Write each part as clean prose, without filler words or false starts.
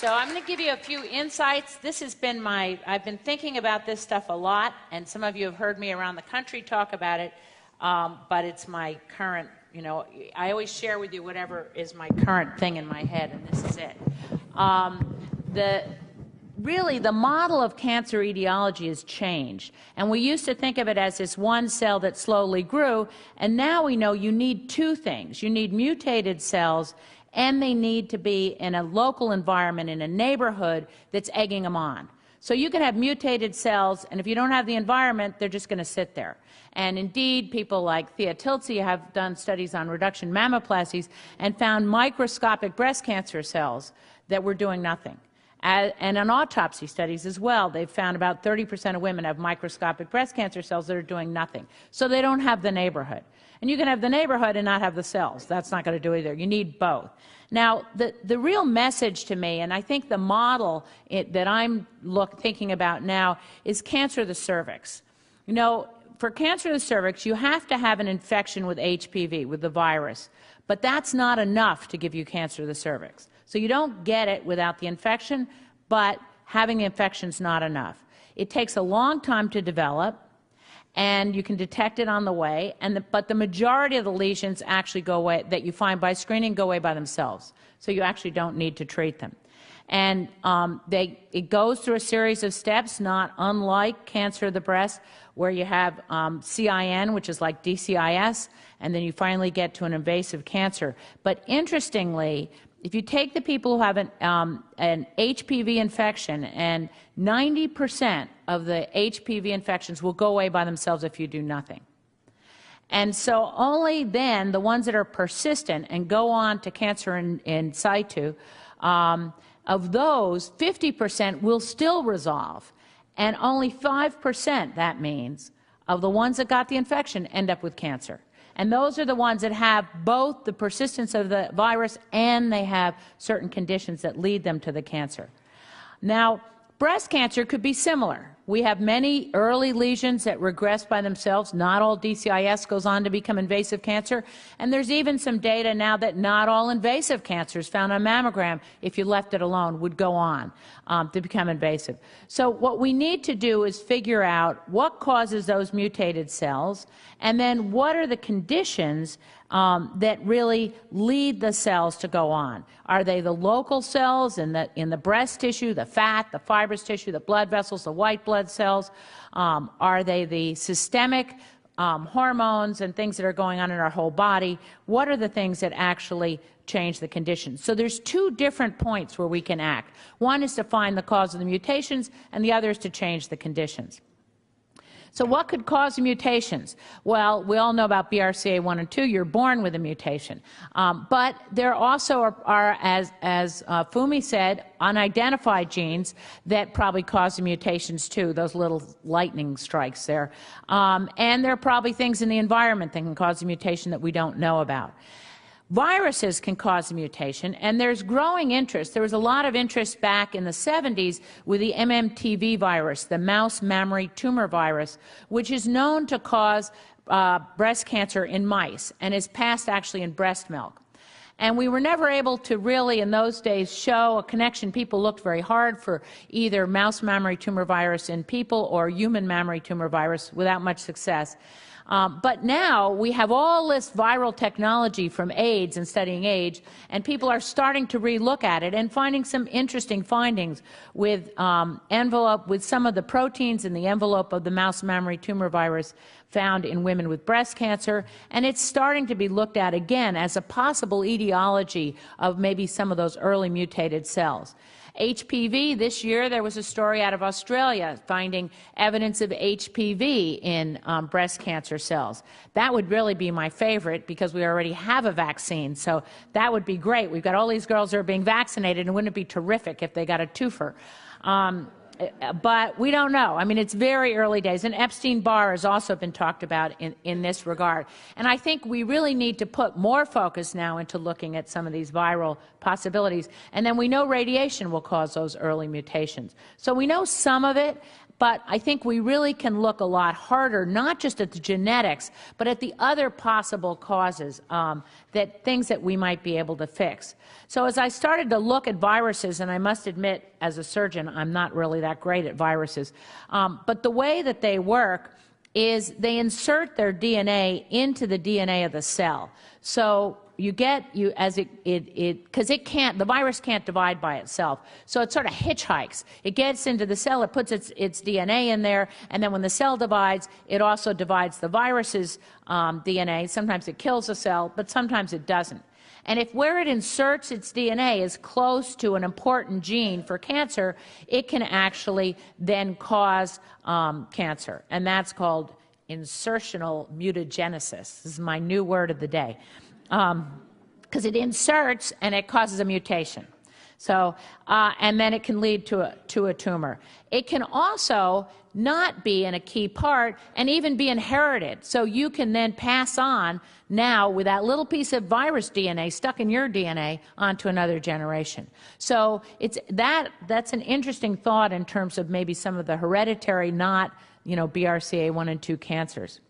So I'm going to give you a few insights. This has been I've been thinking about this stuff a lot, and some of you have heard me around the country talk about it, but it's my current, I always share with you whatever is my current thing in my head, and this is it. Really, the model of cancer etiology has changed, and we used to think of it as this one cell that slowly grew, and now we know you need two things. You need mutated cells, and they need to be in a local environment, in a neighborhood that's egging them on. So you can have mutated cells, and if you don't have the environment, they're just going to sit there. And indeed, people like Thea Tiltsey have done studies on reduction mammoplasties and found microscopic breast cancer cells that were doing nothing. And on autopsy studies as well, they've found about 30% of women have microscopic breast cancer cells that are doing nothing. So they don't have the neighborhood. And you can have the neighborhood and not have the cells. That's not going to do either. You need both. Now, the real message to me, and I think the model that I'm thinking about now, is cancer of the cervix. For cancer of the cervix, you have to have an infection with HPV, with the virus. But that's not enough to give you cancer of the cervix. So you don't get it without the infection, but having the infection is not enough. It takes a long time to develop, and you can detect it on the way, but the majority of the lesions actually go away, that you find by screening, go away by themselves. So you actually don't need to treat them. And it goes through a series of steps, not unlike cancer of the breast, where you have CIN, which is like DCIS, and then you finally get to an invasive cancer. But interestingly, if you take the people who have an HPV infection, and 90% of the HPV infections will go away by themselves if you do nothing. And so only then, the ones that are persistent and go on to cancer in situ, of those, 50% will still resolve. And only 5%, that means, of the ones that got the infection end up with cancer. And those are the ones that have both the persistence of the virus and they have certain conditions that lead them to the cancer. Now, breast cancer could be similar. We have many early lesions that regress by themselves. Not all DCIS goes on to become invasive cancer. And there's even some data now that not all invasive cancers found on mammogram, if you left it alone, would go on to become invasive. So what we need to do is figure out what causes those mutated cells, and then what are the conditions that really lead the cells to go on. Are they the local cells in the breast tissue, the fat, the fibrous tissue, the blood vessels, the white blood cells? Are they the systemic hormones and things that are going on in our whole body? What are the things that actually change the conditions? So there's two different points where we can act. One is to find the cause of the mutations, and the other is to change the conditions. So what could cause mutations? Well, we all know about BRCA1 and 2. You're born with a mutation. But there also are as Fumi said, unidentified genes that probably cause the mutations too, those little lightning strikes there. And there are probably things in the environment that can cause a mutation that we don't know about. Viruses can cause a mutation, and there's growing interest. There was a lot of interest back in the 70s with the MMTV virus, the mouse mammary tumor virus, which is known to cause breast cancer in mice and is passed actually in breast milk. And we were never able to really, in those days, show a connection. People looked very hard for either mouse mammary tumor virus in people or human mammary tumor virus without much success. But now we have all this viral technology from AIDS and studying AIDS, and people are starting to re-look at it and finding some interesting findings with with some of the proteins in the envelope of the mouse mammary tumor virus found in women with breast cancer, and it's starting to be looked at again as a possible etiology of maybe some of those early mutated cells. HPV, this year there was a story out of Australia finding evidence of HPV in breast cancer cells. That would really be my favorite because we already have a vaccine, so that would be great. We've got all these girls that are being vaccinated, and wouldn't it be terrific if they got a twofer? But we don't know. I mean, it's very early days. And Epstein-Barr has also been talked about in this regard. And I think we really need to put more focus now into looking at some of these viral possibilities. And then we know radiation will cause those early mutations. So we know some of it, but I think we really can look a lot harder, not just at the genetics, but at the other possible causes, things that we might be able to fix. So as I started to look at viruses, and I must admit, as a surgeon, I'm not really that great at viruses, but the way that they work is they insert their DNA into the DNA of the cell. So you get, because the virus can't divide by itself. So it sort of hitchhikes. It gets into the cell, it puts its DNA in there, and then when the cell divides, it also divides the virus's DNA. Sometimes it kills the cell, but sometimes it doesn't. And if where it inserts its DNA is close to an important gene for cancer, it can actually then cause cancer. And that's called insertional mutagenesis. This is my new word of the day. Because it inserts and it causes a mutation. So, and then it can lead to a tumor. It can also not be in a key part and even be inherited. So you can then pass on now with that little piece of virus DNA stuck in your DNA onto another generation. So that's an interesting thought in terms of maybe some of the hereditary, not, BRCA1 and 2 cancers.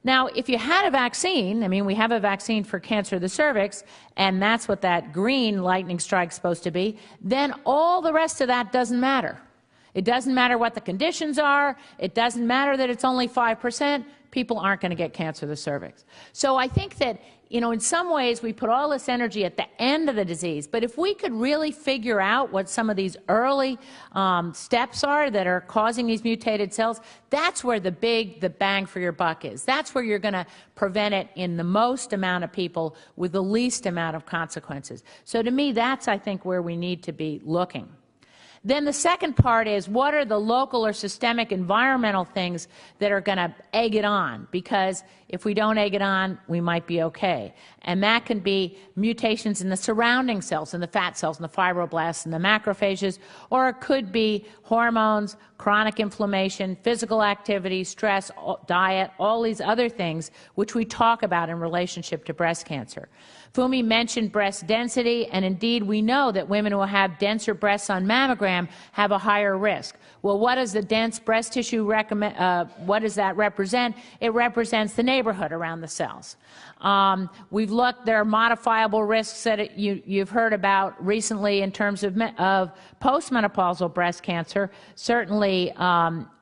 Now, if you had a vaccine, I mean, we have a vaccine for cancer of the cervix, and that's what that green lightning strike is supposed to be, then all the rest of that doesn't matter. It doesn't matter what the conditions are. It doesn't matter that it's only 5%. People aren't going to get cancer of the cervix. So I think that, in some ways we put all this energy at the end of the disease, but if we could really figure out what some of these early steps are that are causing these mutated cells, that's where the bang for your buck is. That's where you're going to prevent it in the most amount of people with the least amount of consequences. So to me, that's, I think, where we need to be looking. Then the second part is, what are the local or systemic environmental things that are going to egg it on? Because if we don't egg it on, we might be okay. And that can be mutations in the surrounding cells, in the fat cells, in the fibroblasts, and the macrophages, or it could be hormones, chronic inflammation, physical activity, stress, diet, all these other things which we talk about in relationship to breast cancer. Fumi mentioned breast density, and indeed we know that women who have denser breasts on mammogram have a higher risk. Well, what does the dense breast tissue what does that represent? It represents the neighborhood around the cells. We've looked, there are modifiable risks that you've heard about recently in terms of postmenopausal breast cancer. Certainly,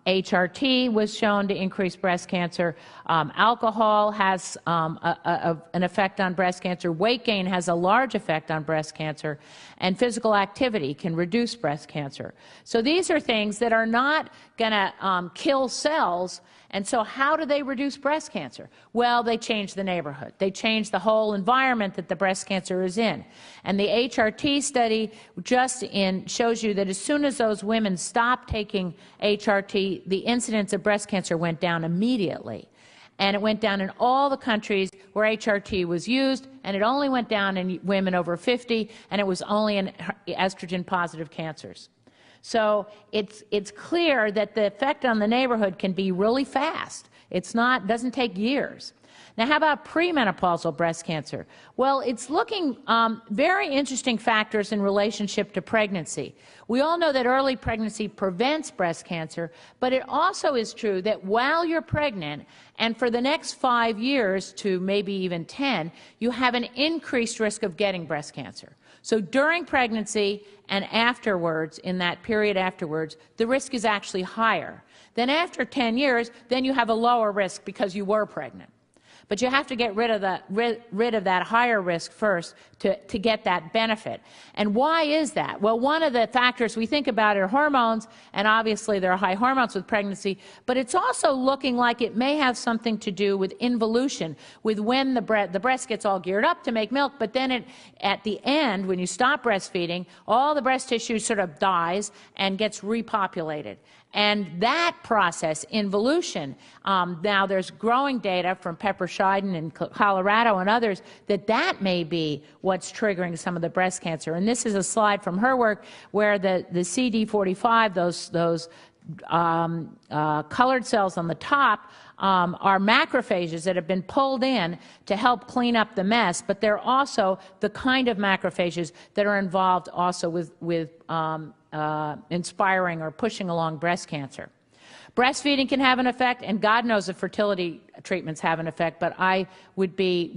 HRT was shown to increase breast cancer. Alcohol has an effect on breast cancer. Weight gain has a large effect on breast cancer. And physical activity can reduce breast cancer. So these are things that are not going to kill cells. And so how do they reduce breast cancer? Well, they change the neighborhood. They change the whole environment that the breast cancer is in. And the HRT study shows you that as soon as those women stopped taking HRT, the incidence of breast cancer went down immediately. And it went down in all the countries where HRT was used, and it only went down in women over 50, and it was only in estrogen-positive cancers. So it's clear that the effect on the neighborhood can be really fast. Doesn't take years. Now, how about premenopausal breast cancer? Well, it's looking very interesting factors in relationship to pregnancy. We all know that early pregnancy prevents breast cancer, but it also is true that while you're pregnant, and for the next 5 years to maybe even 10, you have an increased risk of getting breast cancer. So during pregnancy and afterwards, in that period afterwards, the risk is actually higher. Then after 10 years, then you have a lower risk because you were pregnant. But you have to get rid of that higher risk first to get that benefit. And why is that? Well, one of the factors we think about are hormones, and obviously there are high hormones with pregnancy, but it's also looking like it may have something to do with involution, with when the breast gets all geared up to make milk, but then at the end, when you stop breastfeeding, all the breast tissue sort of dies and gets repopulated. And that process, involution, now there's growing data from Pepper Scheiden in Colorado and others, that may be what's triggering some of the breast cancer. And this is a slide from her work where the CD45, those colored cells on the top, are macrophages that have been pulled in to help clean up the mess, but they're also the kind of macrophages that are involved also with inspiring or pushing along breast cancer. Breastfeeding can have an effect, and God knows if fertility treatments have an effect, but we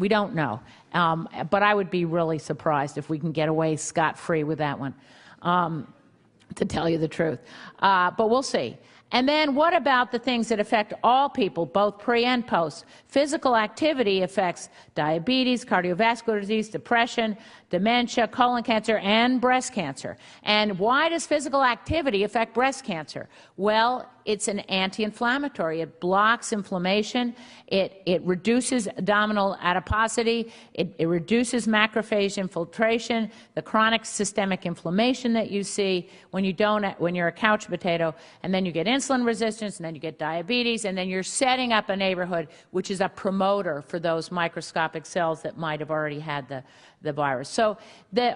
don't know. But I would be really surprised if we can get away scot-free with that one, to tell you the truth. But we'll see. And then what about the things that affect all people, both pre and post? Physical activity affects diabetes, cardiovascular disease, depression, dementia, colon cancer, and breast cancer. And why does physical activity affect breast cancer? Well, it's an anti-inflammatory. It blocks inflammation. It reduces abdominal adiposity. It reduces macrophage infiltration, the chronic systemic inflammation that you see when you're a couch potato, and then you get insulin resistance, and then you get diabetes, and then you're setting up a neighborhood which is a promoter for those microscopic cells that might have already had the virus.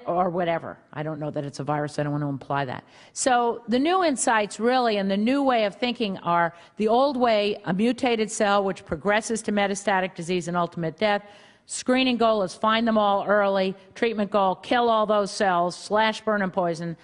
Or whatever. I don't know that it's a virus. I don't want to imply that. So the new insights really and the new way of thinking are the old way, a mutated cell which progresses to metastatic disease and ultimate death. Screening goal is find them all early. Treatment goal, kill all those cells, slash, burn, and poison.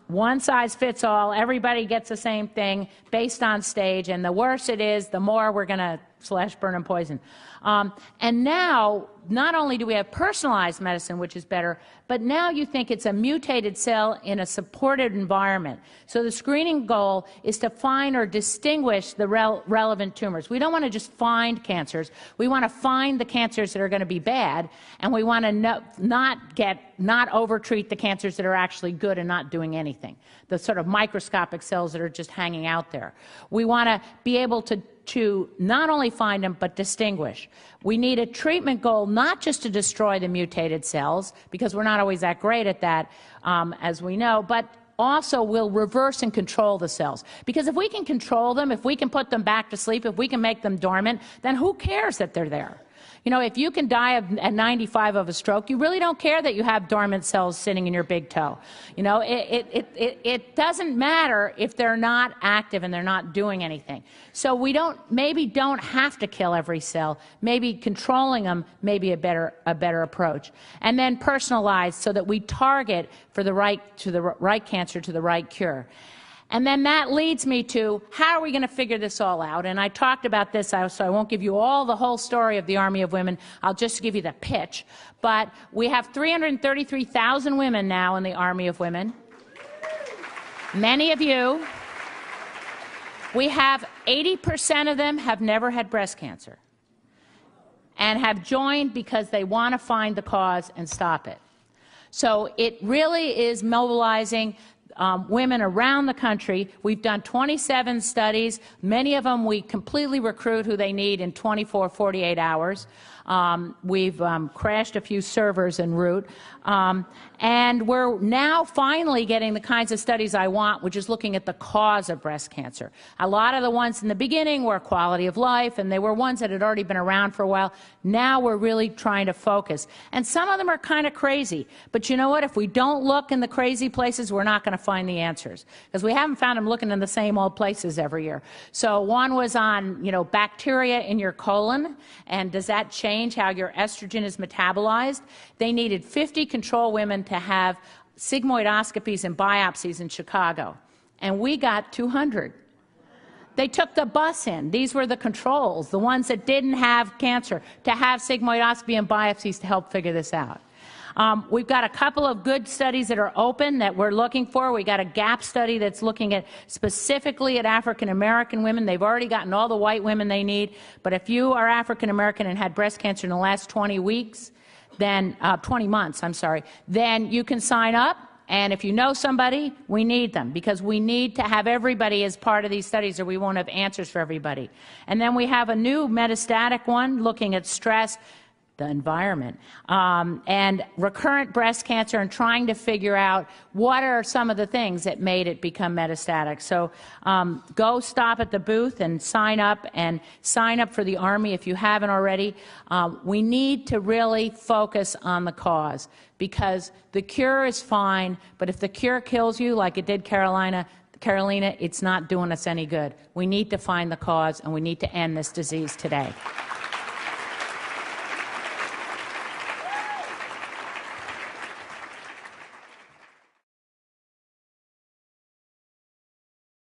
One size fits all. Everybody gets the same thing based on stage. And the worse it is, the more we're going to slash, burn, and poison. And now, not only do we have personalized medicine, which is better, but now you think it's a mutated cell in a supported environment. So the screening goal is to find or distinguish the relevant tumors. We don't want to just find cancers. We want to find the cancers that are going to be bad, and we want to not overtreat the cancers that are actually good and not doing anything, the sort of microscopic cells that are just hanging out there. We want to be able to not only find them, but distinguish. We need a treatment goal not just to destroy the mutated cells, because we're not always that great at that, as we know, but also will reverse and control the cells. Because if we can control them, if we can put them back to sleep, if we can make them dormant, then who cares that they're there? You know, if you can die at 95 of a stroke, you really don't care that you have dormant cells sitting in your big toe. You know, it doesn't matter if they're not active and they're not doing anything. So we maybe don't have to kill every cell. Maybe controlling them may be a better approach. And then personalized so that we target for the right cancer to the right cure. And then that leads me to, how are we going to figure this all out? And I talked about this, so I won't give you the whole story of the Army of Women. I'll just give you the pitch. But we have 333,000 women now in the Army of Women. Many of you. We have 80% of them have never had breast cancer and have joined because they want to find the cause and stop it. So it really is mobilizing women around the country. We've done 27 studies. Many of them we completely recruit who they need in 24, 48 hours. We've crashed a few servers en route. And we're now finally getting the kinds of studies I want, which is looking at the cause of breast cancer. A lot of the ones in the beginning were quality of life, and they were ones that had already been around for a while. Now we're really trying to focus. And some of them are kind of crazy. But you know what? If we don't look in the crazy places, we're not going to find the answers, because we haven't found them looking in the same old places every year. So one was on, bacteria in your colon, and does that change how your estrogen is metabolized? They needed 50 control women to have sigmoidoscopies and biopsies in Chicago, and we got 200. They took the bus in. These were the controls, the ones that didn't have cancer, to have sigmoidoscopy and biopsies to help figure this out. We've got a couple of good studies that are open that we're looking for. We got a gap study that's looking specifically at African American women. They've already gotten all the white women they need, but if you are African American and had breast cancer in the last 20 weeks, then 20 months, I'm sorry, then you can sign up. And if you know somebody, we need them, because we need to have everybody as part of these studies, or we won't have answers for everybody. And then we have a new metastatic one looking at stress, the environment, and recurrent breast cancer, and trying to figure out what are some of the things that made it become metastatic. So go stop at the booth and sign up for the Army if you haven't already. We need to really focus on the cause, because the cure is fine, but if the cure kills you like it did Carolina, it's not doing us any good. We need to find the cause, and we need to end this disease today.